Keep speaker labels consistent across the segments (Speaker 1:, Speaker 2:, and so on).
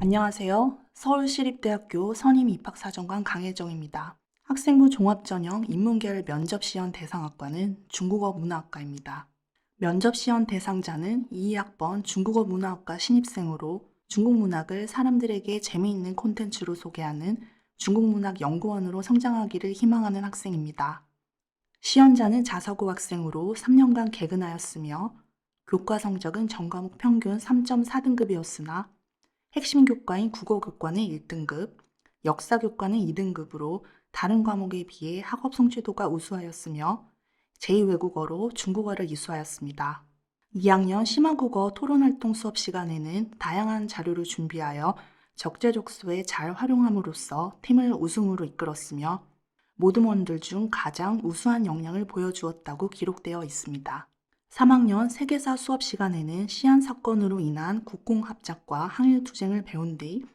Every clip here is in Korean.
Speaker 1: 안녕하세요. 서울시립대학교 선임입학사정관 강혜정입니다. 학생부 종합전형 인문계열 면접시연 대상학과는 중국어 문화학과입니다. 면접시연 대상자는 22학번 중국어 문화학과 신입생으로 중국 문학을 사람들에게 재미있는 콘텐츠로 소개하는 중국문학 연구원으로 성장하기를 희망하는 학생입니다. 시연자는 자사고 학생으로 3년간 개근하였으며 교과 성적은 전과목 평균 3.4등급이었으나 핵심 교과인 국어 교과는 1등급, 역사 교과는 2등급으로 다른 과목에 비해 학업 성취도가 우수하였으며 제2외국어로 중국어를 이수하였습니다. 2학년 심화국어 토론활동 수업 시간에는 다양한 자료를 준비하여 적재적소에 잘 활용함으로써 팀을 우승으로 이끌었으며 모둠원들 중 가장 우수한 역량을 보여주었다고 기록되어 있습니다. 3학년 세계사 수업 시간에는 시안 사건으로 인한 국공합작과 항일투쟁을 배운 뒤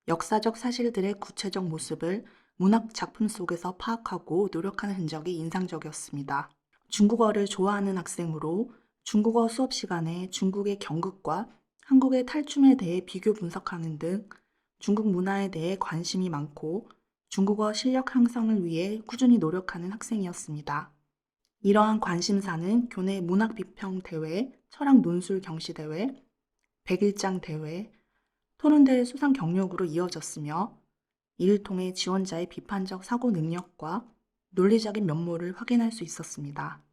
Speaker 1: 역사적 사실들의 구체적 모습을 문학 작품 속에서 파악하고 노력하는 흔적이 인상적이었습니다. 중국어를 좋아하는 학생으로 중국어 수업 시간에 중국의 경극과 한국의 탈춤에 대해 비교 분석하는 등 중국 문화에 대해 관심이 많고 중국어 실력 향상을 위해 꾸준히 노력하는 학생이었습니다. 이러한 관심사는 교내 문학비평대회, 철학 논술 경시대회, 백일장 대회, 토론대회 수상 경력으로 이어졌으며 이를 통해 지원자의 비판적 사고 능력과 논리적인 면모를 확인할 수 있었습니다.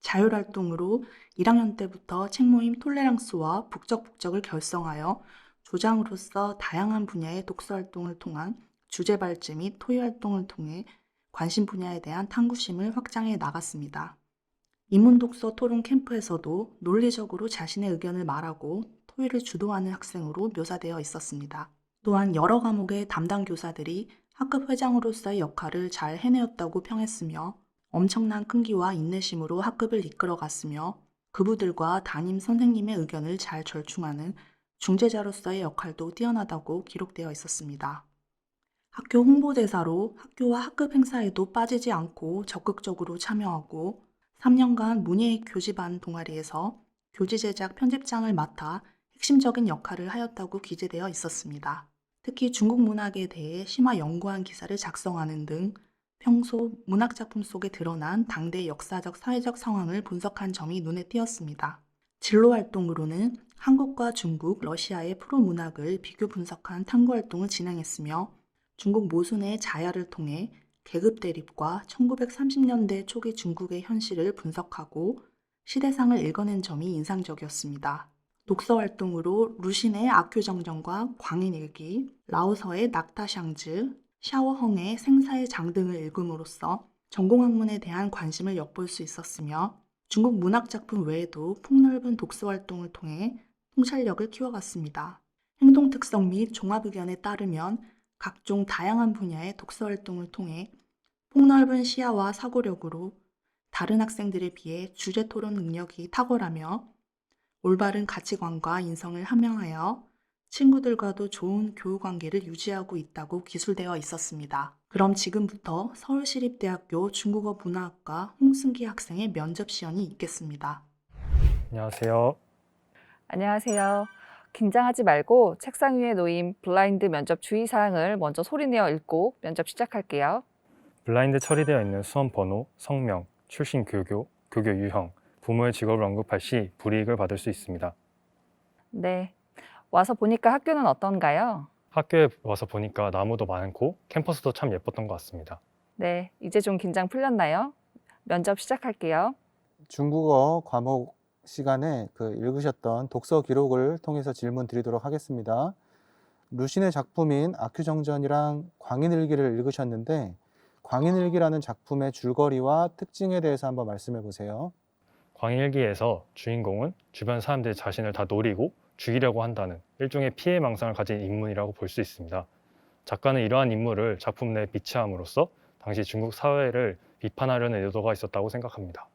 Speaker 1: 자율활동으로 1학년 때부터 책모임 톨레랑스와 북적북적을 결성하여 조장으로서 다양한 분야의 독서활동을 통한 주제발제 및 토의활동을 통해 관심 분야에 대한 탐구심을 확장해 나갔습니다. 인문독서 토론 캠프에서도 논리적으로 자신의 의견을 말하고 토의를 주도하는 학생으로 묘사되어 있었습니다. 또한 여러 과목의 담당 교사들이 학급 회장으로서의 역할을 잘 해내었다고 평했으며 엄청난 끈기와 인내심으로 학급을 이끌어갔으며 그부들과 담임 선생님의 의견을 잘 절충하는 중재자로서의 역할도 뛰어나다고 기록되어 있었습니다. 학교 홍보대사로 학교와 학급 행사에도 빠지지 않고 적극적으로 참여하고 3년간 문예 교집안 동아리에서 교지 제작 편집장을 맡아 핵심적인 역할을 하였다고 기재되어 있었습니다. 특히 중국 문학에 대해 심화 연구한 기사를 작성하는 등 평소 문학작품 속에 드러난 당대 역사적 사회적 상황을 분석한 점이 눈에 띄었습니다. 진로활동으로는 한국과 중국, 러시아의 프로문학을 비교 분석한 탐구활동을 진행했으며 중국 모순의 자야를 통해 계급 대립과 1930년대 초기 중국의 현실을 분석하고 시대상을 읽어낸 점이 인상적이었습니다. 독서 활동으로 루신의 아큐정전과 광인일기, 라오서의 낙타샹즈, 샤오헝의 생사의 장 등을 읽음으로써 전공학문에 대한 관심을 엿볼 수 있었으며 중국 문학작품 외에도 폭넓은 독서 활동을 통해 통찰력을 키워갔습니다. 행동특성 및 종합의견에 따르면 각종 다양한 분야의 독서 활동을 통해 폭넓은 시야와 사고력으로 다른 학생들에 비해 주제 토론 능력이 탁월하며 올바른 가치관과 인성을 함양하여 친구들과도 좋은 교우 관계를 유지하고 있다고 기술되어 있었습니다. 그럼 지금부터 서울시립대학교 중국어 문화학과 홍승기 학생의 면접 시연이 있겠습니다.
Speaker 2: 안녕하세요.
Speaker 3: 안녕하세요. 긴장하지 말고 책상 위에 놓인 블라인드 면접 주의사항을 먼저 소리내어 읽고 면접 시작할게요.
Speaker 2: 블라인드 처리되어 있는 수험 번호, 성명, 출신 교교, 교교 유형, 부모의 직업을 언급할 시 불이익을 받을 수 있습니다.
Speaker 3: 네. 와서 보니까 학교는 어떤가요?
Speaker 2: 학교에 와서 보니까 나무도 많고 캠퍼스도 참 예뻤던 것 같습니다.
Speaker 3: 네. 이제 좀 긴장 풀렸나요? 면접 시작할게요.
Speaker 4: 중국어 과목 시간에 읽으셨던 독서 기록을 통해서 질문 드리도록 하겠습니다. 루신의 작품인 아큐정전이랑 광인일기를 읽으셨는데 광인일기라는 작품의 줄거리와 특징에 대해서 한번 말씀해 보세요.
Speaker 2: 광일기에서 주인공은 주변 사람들이 자신을 다 노리고 죽이려고 한다는 일종의 피해망상을 가진 인물이라고 볼 수 있습니다. 작가는 이러한 인물을 작품 내에 비치함으로써 당시 중국 사회를 비판하려는 의도가 있었다고 생각합니다.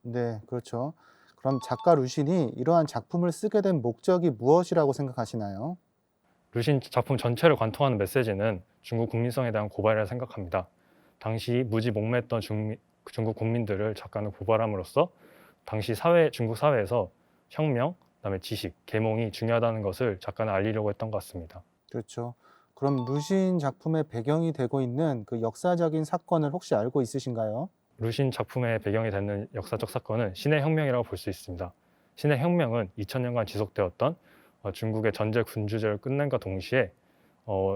Speaker 4: 네, 그렇죠. 그럼 작가 루신이 이러한 작품을 쓰게 된 목적이 무엇이라고 생각하시나요?
Speaker 2: 루신 작품 전체를 관통하는 메시지는 중국 국민성에 대한 고발이라 생각합니다. 당시 무지 목매했던 중국 국민들을 작가는 고발함으로써 당시 중국 사회에서 혁명, 그다음에 지식, 계몽이 중요하다는 것을 작가는 알리려고 했던 것 같습니다.
Speaker 4: 그렇죠. 그럼 루신 작품의 배경이 되고 있는 그 역사적인 사건을 혹시 알고 있으신가요?
Speaker 2: 루신 작품의 배경이 되는 역사적 사건은 신의 혁명이라고 볼 수 있습니다. 신의 혁명은 2000년간 지속되었던 중국의 전제 군주제를 끝낸과 동시에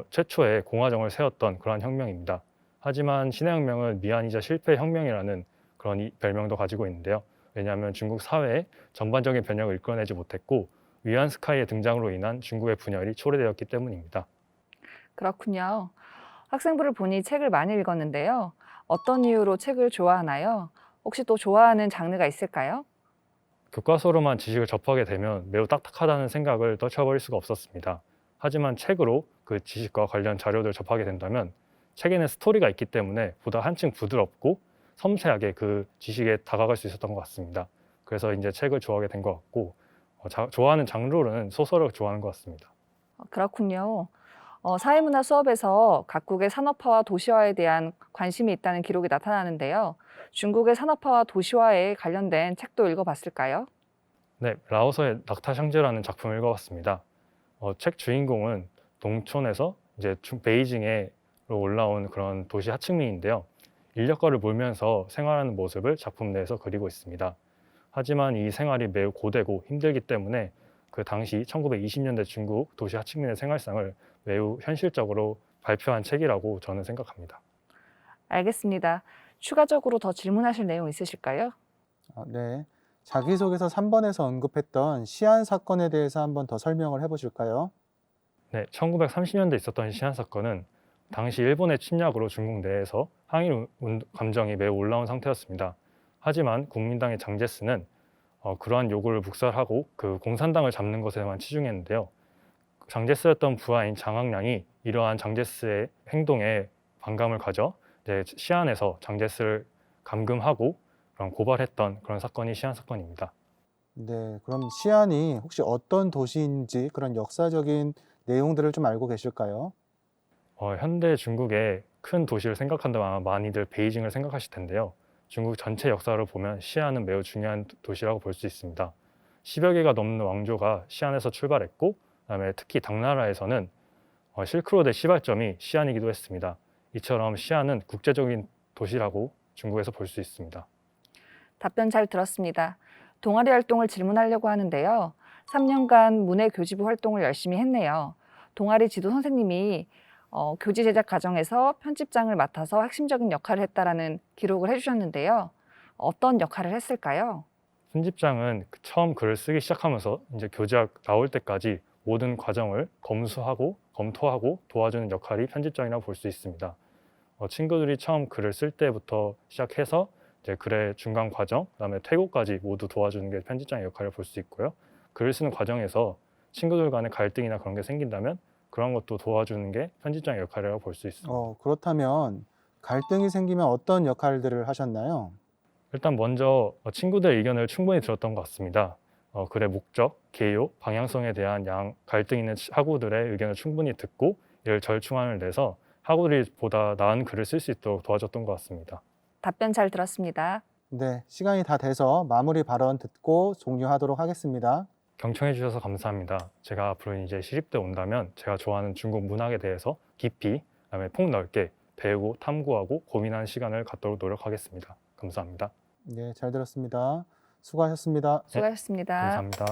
Speaker 2: 최초의 공화정을 세웠던 그러한 혁명입니다. 하지만 신의 혁명은 미완이자 실패의 혁명이라는 그런 별명도 가지고 있는데요. 왜냐하면 중국 사회의 전반적인 변혁을 이끌어내지 못했고 위안 스카이의 등장으로 인한 중국의 분열이 초래되었기 때문입니다.
Speaker 3: 그렇군요. 학생부를 보니 책을 많이 읽었는데요. 어떤 이유로 책을 좋아하나요? 혹시 또 좋아하는 장르가 있을까요?
Speaker 2: 교과서로만 지식을 접하게 되면 매우 딱딱하다는 생각을 떨쳐버릴 수가 없었습니다. 하지만 책으로 그 지식과 관련 자료들을 접하게 된다면 책에는 스토리가 있기 때문에 보다 한층 부드럽고 섬세하게 그 지식에 다가갈 수 있었던 것 같습니다. 그래서 이제 책을 좋아하게 된 것 같고 좋아하는 장르로는 소설을 좋아하는 것 같습니다.
Speaker 3: 그렇군요. 사회문화 수업에서 각국의 산업화와 도시화에 대한 관심이 있다는 기록이 나타나는데요. 중국의 산업화와 도시화에 관련된 책도 읽어봤을까요?
Speaker 2: 네, 라오서의 낙타샹제라는 작품을 읽어봤습니다. 책 주인공은 농촌에서 이제 베이징에 올라온 그런 도시 하층민인데요. 인력거를 몰면서 생활하는 모습을 작품 내에서 그리고 있습니다. 하지만 이 생활이 매우 고되고 힘들기 때문에 그 당시 1920년대 중국 도시 하층민의 생활상을 매우 현실적으로 발표한 책이라고 저는 생각합니다.
Speaker 3: 알겠습니다. 추가적으로 더 질문하실 내용 있으실까요?
Speaker 4: 네. 자기소개서 3번에서 언급했던 시안 사건에 대해서 한번 더 설명을 해보실까요?
Speaker 2: 네, 1930년대 있었던 시안 사건은 당시 일본의 침략으로 중국 내에서 항일 감정이 매우 올라온 상태였습니다. 하지만 국민당의 장제스는 그러한 요구를 묵살하고 그 공산당을 잡는 것에만 치중했는데요. 장제스였던 부하인 장학량이 이러한 장제스의 행동에 반감을 가져 시안에서 장제스를 감금하고 그런 고발했던 그런 사건이 시안 사건입니다.
Speaker 4: 네. 그럼 시안이 혹시 어떤 도시인지 그런 역사적인 내용들을 좀 알고 계실까요?
Speaker 2: 현대 중국의 큰 도시를 생각한다면 아마 많이들 베이징을 생각하실 텐데요. 중국 전체 역사를 보면 시안은 매우 중요한 도시라고 볼 수 있습니다. 10여 개가 넘는 왕조가 시안에서 출발했고, 그다음에 특히 당나라에서는 실크로드의 시발점이 시안이기도 했습니다. 이처럼 시안은 국제적인 도시라고 중국에서 볼 수 있습니다.
Speaker 3: 답변 잘 들었습니다. 동아리 활동을 질문하려고 하는데요. 3년간 문해 교지부 활동을 열심히 했네요. 동아리 지도 선생님이 교지 제작 과정에서 편집장을 맡아서 핵심적인 역할을 했다라는 기록을 해주셨는데요. 어떤 역할을 했을까요?
Speaker 2: 편집장은 처음 글을 쓰기 시작하면서 이제 교재가 나올 때까지 모든 과정을 검수하고 검토하고 도와주는 역할이 편집장이라고 볼 수 있습니다. 친구들이 처음 글을 쓸 때부터 시작해서 이제 글의 중간 과정, 그다음에 퇴고까지 모두 도와주는 게 편집장의 역할을 볼 수 있고요. 글을 쓰는 과정에서 친구들 간의 갈등이나 그런 게 생긴다면 그런 것도 도와주는 게 편집장의 역할이라고 볼 수 있습니다.
Speaker 4: 그렇다면 갈등이 생기면 어떤 역할들을 하셨나요?
Speaker 2: 일단 먼저 친구들 의견을 충분히 들었던 것 같습니다. 글의 목적, 개요, 방향성에 대한 갈등 있는 학우들의 의견을 충분히 듣고 이를 절충안을 내서 학우들이 보다 나은 글을 쓸 수 있도록 도와줬던 것 같습니다.
Speaker 3: 답변 잘 들었습니다.
Speaker 4: 네. 시간이 다 돼서 마무리 발언 듣고 종료하도록 하겠습니다.
Speaker 2: 경청해 주셔서 감사합니다. 제가 앞으로 이제 시립대 온다면 제가 좋아하는 중국 문학에 대해서 깊이, 그다음에 폭넓게 배우고 탐구하고 고민하는 시간을 갖도록 노력하겠습니다. 감사합니다.
Speaker 4: 네, 잘 들었습니다. 수고하셨습니다.
Speaker 3: 수고하셨습니다.
Speaker 2: 감사합니다.